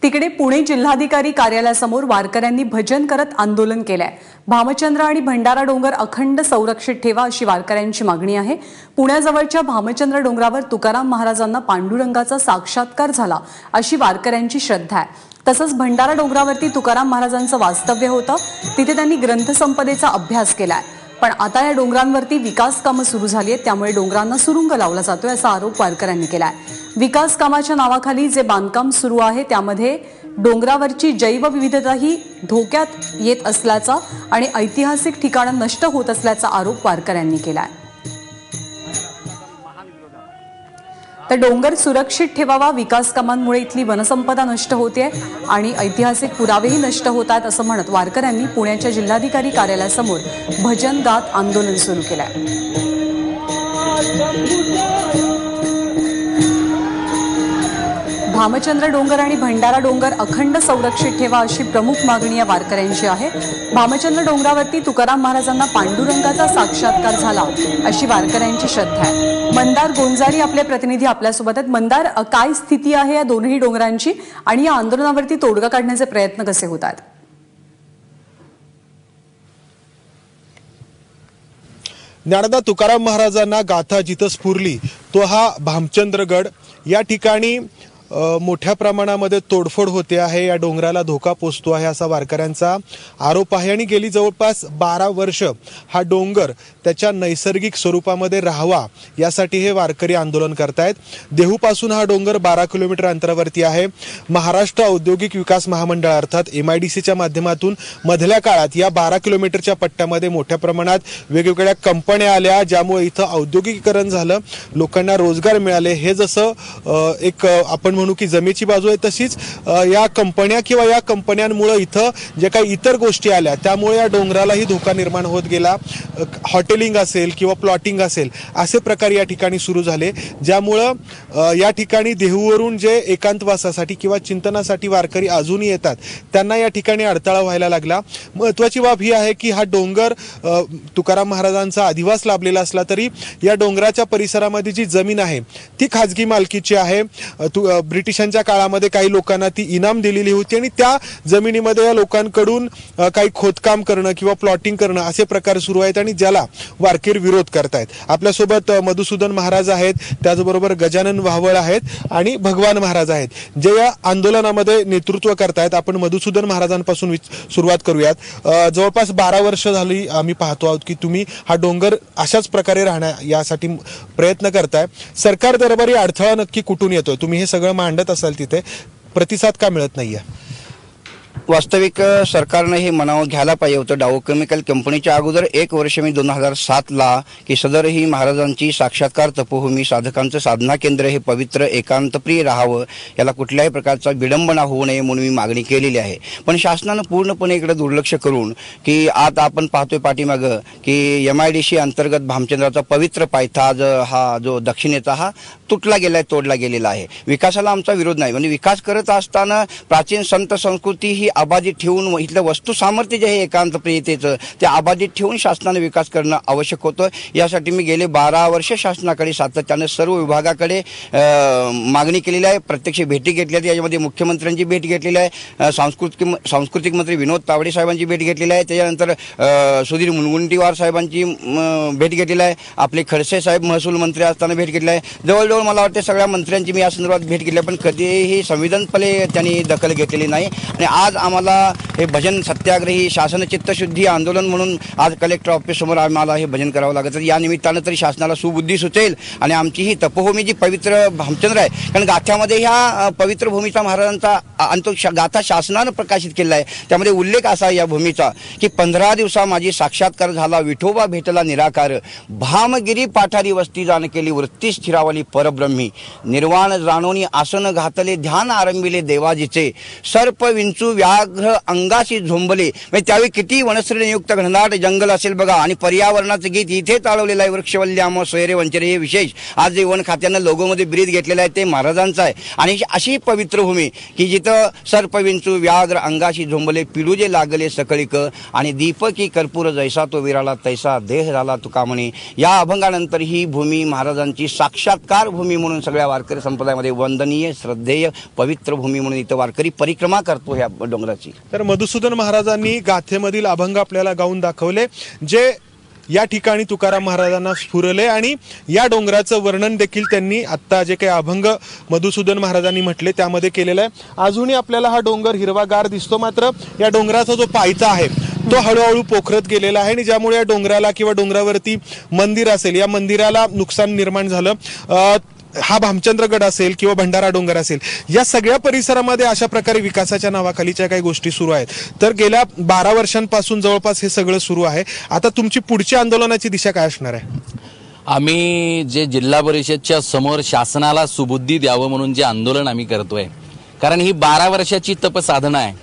तिकडे पुणे जिल्हाधिकारी कार्यालयासमोर वारकऱ्यांनी भजन करत आंदोलन केलंय। भामचंद्र आणि भंडारा डोंगर अखंड संरक्षित ठेवा अशी वारकऱ्यांची मागणी आहे। पुण्याजवळच्या भामचंद्र डोंगरावर तुकाराम महाराजांना पांडुरंगाचा साक्षात्कार झाला अशी वारकऱ्यांची श्रद्धा आहे। तसंच भंडारा डोंगरावरती तुकाराम महाराजांचं वास्तव्य होतं, तिथे त्यांनी ग्रंथसंपदेचा अभ्यास केलाय। पण आता या डोंगरांवरती विकास कामं सुरू झाली आहेत, त्यामुळे डोंगरांना सुरुंग लावला जातोय असा आरोप वारकऱ्यांनी केलाय। विकास कामाच्या नावाखाली जे बांधकाम सुरू आहे त्यामध्ये डोंगरावरची जैवविविधताही धोक्यात येत असल्याचा आणि ऐतिहासिक ठिकाणं नष्ट होत असल्याचा आरोप वारकऱ्यांनी केलाय। तर डोंगर सुरक्षित ठेवावा, विकास कामांमुळे इथली वनसंपदा नष्ट होते आणि ऐतिहासिक पुरावेही नष्ट होतात असं म्हणत वारकऱ्यांनी पुण्याच्या जिल्हाधिकारी कार्यालयासमोर भजन गात आंदोलन सुरू केलंय। भामचंद्र डोंगर आणि भंडारा डोंगर अखंड संरक्षित ठेवा अशी प्रमुख मागणी या वारकऱ्यांची आहे। भामचंद्र डोंगरावरती तुकाराम महाराजांना पांडुरंगाचा साक्षात्कार झाला अशी वारकऱ्यांची श्रद्धा आहे। मंदार गोंजारी आपले प्रतिनिधी आपल्यासोबत आहेत। मंदार, काय स्थिती आहे या दोन्ही डोंगरांची आणि या आंदोलनावरती तोडगा काढण्याचे प्रयत्न कसे होत आहेत? ज्ञानदा, तुकाराम महाराजांना गाथा जिथं स्फुरली तो हा भामचंद्रगड। या ठिकाणी मोठ्या प्रमाणामध्ये तोडफोड होते आहे, या डोंगराला धोका पोचतो आहे असा वारकऱ्यांचा आरोप आहे आणि गेली जवळपास 12 वर्ष हा डोंगर त्याच्या नैसर्गिक स्वरूपामध्ये राहावा यासाठी हे वारकरी आंदोलन करतायत। देहूपासून हा डोंगर 12 किलोमीटर अंतरावरती आहे। महाराष्ट्र औद्योगिक विकास महामंडळ अर्थात MIDCच्या माध्यमातून मधल्या काळात या 12 किलोमीटरच्या पट्ट्यामध्ये मोठ्या प्रमाणात वेगवेगळ्या कंपन्या आल्या, ज्यामुळे इथं औद्योगिकीकरण झालं, लोकांना रोजगार मिळाले। हे जसं एक आपण म्हणू की जमेची बाजू आहे, तशीच या कंपन्या किंवा या कंपन्यांमुळे इथं जे काही इतर गोष्टी आल्या त्यामुळे या डोंगरालाही धोका निर्माण होत गेला। हॉटेलिंग असेल किंवा प्लॉटिंग असेल असे प्रकार या ठिकाणी सुरू झाले, ज्यामुळं या ठिकाणी देहूवरून जे एकांतवासासाठी किंवा चिंतनासाठी वारकरी अजूनही येतात त्यांना या ठिकाणी अडथळा व्हायला लागला। महत्त्वाची बाब ही आहे की हा डोंगर तुकाराम महाराजांचा अधिवास लाभलेला असला तरी या डोंगराच्या परिसरामध्ये जी जमीन आहे ती खाजगी मालकीची आहे। ब्रिटिशांच्या काळामध्ये काही लोकांना ती इनाम दिलेली होती आणि त्या जमिनीमध्ये या लोकांकडून काही खोदकाम करणं किंवा प्लॉटिंग करणं असे प्रकार सुरू आहेत आणि ज्याला वारकरी विरोध करतायत। आपल्यासोबत मधुसूदन महाराज आहेत, त्याचबरोबर गजानन वाहवळ आहेत आणि भगवान महाराज आहेत, जे या आंदोलनामध्ये नेतृत्व करतायत। आपण मधुसूदन महाराजांपासून सुरुवात करूयात। जवळपास 12 वर्ष झाली आम्ही पाहतो आहोत की तुम्ही हा डोंगर अशाच प्रकारे राहण्या यासाठी प्रयत्न करताय। सरकार दरबारी अडथळा नक्की कुठून येतोय? तुम्ही हे सगळं मांडत असाल तिथे प्रतिसाद का मिळत नाहीये? वास्तविक सरकारने हे मनावर घ्यायला पाहिजे होतं। डाव केमिकल कंपनीच्या अगोदर 1 वर्ष मी 2007ला की सदर ही महाराजांची साक्षात्कार तपोभूमी, साधकांचं साधना केंद्र हे पवित्र एकांतप्रिय राहावं, याला कुठल्याही प्रकारचा विडंबना होऊ नये म्हणून मी मागणी केलेली आहे। पण शासनानं पूर्णपणे इकडे दुर्लक्ष करून की आता आपण पाहतोय पाठीमागं की MIDC अंतर्गत भामचंद्राचा पवित्र पायथा हा जो दक्षिणेचा हा तुटला गेलाय, तोडला गेलेला आहे। विकासाला आमचा विरोध नाही, म्हणजे विकास करत असताना प्राचीन संत संस्कृती ही अबाधित ठेवून इथलं वस्तू सामर्थ्य जे आहे एकांतप्रियतेचं ते अबाधित ठेवून शासनाने विकास करणं आवश्यक होतं। यासाठी मी गेले 12 वर्ष शासनाकडे सातत्याने सर्व विभागाकडे मागणी केलेली आहे, प्रत्यक्ष भेटी घेतल्या आहेत। याच्यामध्ये मुख्यमंत्र्यांची भेट घेतलेली आहे, सांस्कृतिक मंत्री विनोद तावडे साहेबांची भेट घेतलेली आहे, त्याच्यानंतर सुधीर मुनगंटीवार साहेबांची भेट घेतलेली आहे, आपले खडसे साहेब महसूल मंत्री असताना भेट घेतली आहे। जवळजवळ मला वाटते सगळ्या मंत्र्यांची मी या संदर्भात भेट घेतली, पण कधीही संविधानपणे त्यांनी दखल घेतलेली नाही। आणि आज आम्हाला हे भजन सत्याग्रही शासन चित्तशुद्धी आंदोलन म्हणून आज कलेक्टर ऑफिस समोर आम्हाला हे भजन करावं लागतं। या निमित्तानं तरी शासनाला सुबुद्धी सुचेल आणि आमची ही तपोभूमी जी पवित्र भामचंद्र आहे, कारण गाथ्यामध्ये ह्या पवित्र भूमीचा महाराजांचा गाथा शासनानं प्रकाशित केला आहे। त्यामध्ये उल्लेख असा या भूमीचा की 15 दिवसा माझी साक्षात्कार झाला, विठोबा भेटला निराकार, भामगिरी पाठारी वस्ती जाण केली, वृत्ती स्थिरावली परब्रह्मी, निर्वाण जाणोनी आसन घातले, ध्यान आरंभिले देवाजीचे, सर्प विंचू व्याध व्याघ्र अंगाशी झोंबले. म्हणजे त्यावेळी किती वनश्रेणीयुक्त घनदाट जंगल असेल बघा. आणि पर्यावरणाचं गीत इथे चालवलेलं आहे, वृक्षवल्ल्याम सोयरे वंचरे. हे विशेष आज जे वन खात्यानं लोगोमध्ये ब्रीद घेतलेलं आहे ते महाराजांचं आहे. आणि अशी पवित्र भूमी की जिथं सर्पविंचू व्याघ्र अंगाशी झोंबले, पिडूजे लागले सकळीक, आणि दीपकी कर्पूर जैसा तो विराला तैसा देह झाला तुका म्हणे. या अभंगानंतर ही भूमी महाराजांची साक्षात्कार भूमी म्हणून सगळ्या वारकरी संप्रदायामध्ये वंदनीय, श्रद्धेय, पवित्र भूमी म्हणून इथं वारकरी परिक्रमा करतो ह्या डोंगराची. तर मधुसूदन महाराजांनी गाथेमधील अभंग आपल्याला गाऊन दाखवले, जे या ठिकाणी तुकाराम महाराजांना स्फुरले. आणि या डोंगराचं वर्णन देखील त्यांनी आत्ता जे काही अभंग मधुसूदन महाराजांनी म्हटले त्यामध्ये केलेलं आहे. अजूनही आपल्याला हा डोंगर हिरवागार दिसतो, मात्र या डोंगराचा जो पायथा आहे तो हळूहळू पोखरत गेलेला आहे. आणि ज्यामुळे या डोंगराला किंवा डोंगरावरती मंदिर असेल, या मंदिराला नुकसान निर्माण झालं. हा भामचंद्रगड असेल किंवा भंडारा डोंगर असेल, या सगळ्या परिसरामध्ये अशा प्रकारे विकासाच्या नावाखालीच्या काही गोष्टी सुरू आहेत. तर गेल्या 12 वर्षांपासून जवळपास हे सगळं सुरू आहे. आता तुमची पुढची आंदोलनाची दिशा काय असणार आहे? आम्ही जे जिल्हा परिषदच्या समोर शासनाला सुबुद्धी द्यावं म्हणून जे आंदोलन आम्ही करतोय, कारण ही 12 वर्षाची तपसाधना आहे.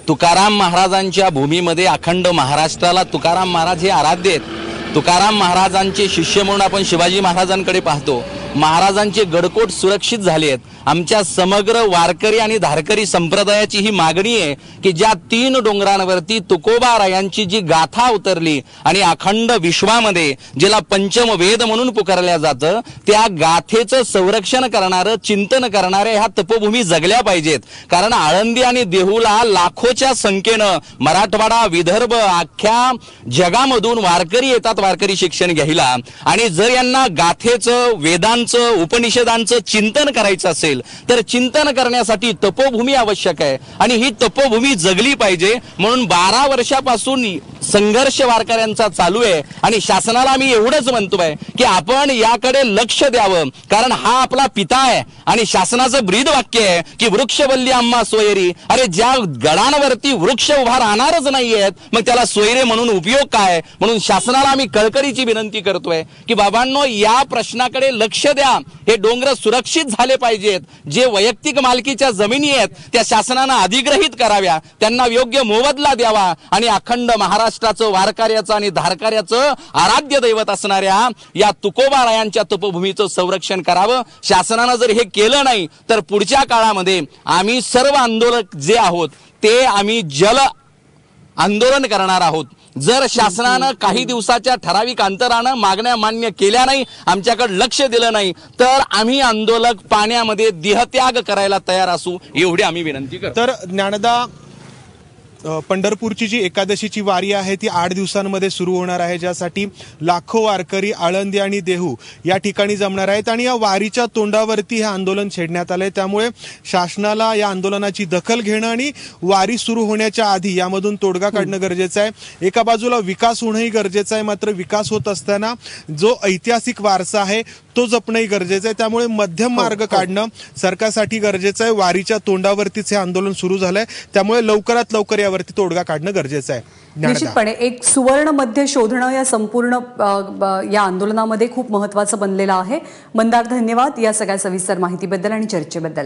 तुकाराम महाराजांच्या भूमीमध्ये अखंड महाराष्ट्राला तुकाराम महाराज हे आराध्य आहेत. तुकाराम महाराजांचे शिष्य म्हणून आपण शिवाजी महाराजांकडे पाहतो. महाराजांचे गडकोट सुरक्षित झाले आहेत. आमच्या समग्र वारकरी आणि धारकरी संप्रदायाची ही मागणी आहे की ज्या 3 डोंगरांवरती तुकोबारायांची जी गाथा उतरली आणि अखंड विश्वामध्ये ज्याला पंचम वेद म्हणून पुकारल्या जातं, त्या गाथेचं संरक्षण करणारं, चिंतन करणारे ह्या तपोभूमी जगल्या पाहिजेत. कारण आळंदी आणि देहूला लाखोच्या संख्येनं मराठवाडा, विदर्भ, अख्ख्या जगामधून वारकरी येतात वारकरी शिक्षण घ्यायला. आणि जर यांना गाथेचं, वेदांचं, उपनिषदांचं चिंतन करायचं असेल तर चिंतन करण्यासाठी तपोभूमी आवश्यक आहे. आणि ही तपोभूमी जगली पाहिजे म्हणून 12 वर्षापासून संघर्ष वारकऱ्यांचा चालू आहे. आणि शासनाला मी एवढंच म्हणतोय की आपण याकडे लक्ष द्यावं, कारण हा आपला पिता आहे. आणि शासनाचं ब्रीद वाक्य आहे की वृक्षवल्ली आम्हा सोयरी. अरे ज्या गडांवरती वृक्ष उभा राहणारच नाहीयेत, मग त्याला सोयरे म्हणून उपयोग काय? म्हणून शासनाला आम्ही कळकळीची विनंती करतोय की बाबांनो, या प्रश्नाकडे लक्ष द्या. हे डोंगर सुरक्षित झाले पाहिजेत. जे वैयक्तिक मालकीच्या जमिनी आहेत त्या शासनानं अधिग्रहित कराव्या, त्यांना योग्य मोबदला द्यावा. आणि अखंड महाराष्ट्राचं, वारकऱ्याचं आणि धारकऱ्याचं आराध्य दैवत असणाऱ्या या तुकोबारायांच्या तपोभूमीचं संरक्षण करावं. शासनानं जर हे केलं नाही तर पुढच्या काळामध्ये आम्ही सर्व आंदोलक जे आहोत ते आम्ही जल आंदोलन करणार आहोत. जर शासनानं काही दिवसाच्या ठराविक अंतरानं मागण्या मान्य केल्या नाही, आमच्याकडे लक्ष दिलं नाही, तर आम्ही आंदोलक पाण्यामध्ये देहत्याग करायला तयार असू, एवढी आम्ही विनंती करतो. तर ज्ञानदा, पंढरपूरची जी एकादशीची वारी आहे ती 8 दिवसांमध्ये सुरू होणार आहे, ज्यासाठी लाखो वारकरी आळंदी आणि देहू या ठिकाणी जमणार आहेत. आणि या वारीच्या तोंडावरती हे आंदोलन छेडण्यात आलंय. त्यामुळे शासनाला या आंदोलनाची दखल घेणं आणि वारी सुरू होण्याच्या आधी यामधून तोडगा काढणं गरजेचं आहे. एका बाजूला विकास होणंही गरजेचं आहे, मात्र विकास होत असताना जो ऐतिहासिक वारसा आहे तो जपणंही गरजेचं आहे. त्यामुळे मध्यम मार्ग काढणं सरकारसाठी गरजेचं आहे. वारीच्या तोंडावरतीच हे आंदोलन सुरू झालंय, त्यामुळे लवकरात लवकर यावरती तोडगा काढणं गरजेचं आहे. निश्चितपणे एक सुवर्ण मध्य शोधणं या संपूर्ण या आंदोलनामध्ये खूप महत्त्वाचं बनलेलं आहे. मंदार, धन्यवाद या सगळ्या सविस्तर माहितीबद्दल आणि चर्चेबद्दल.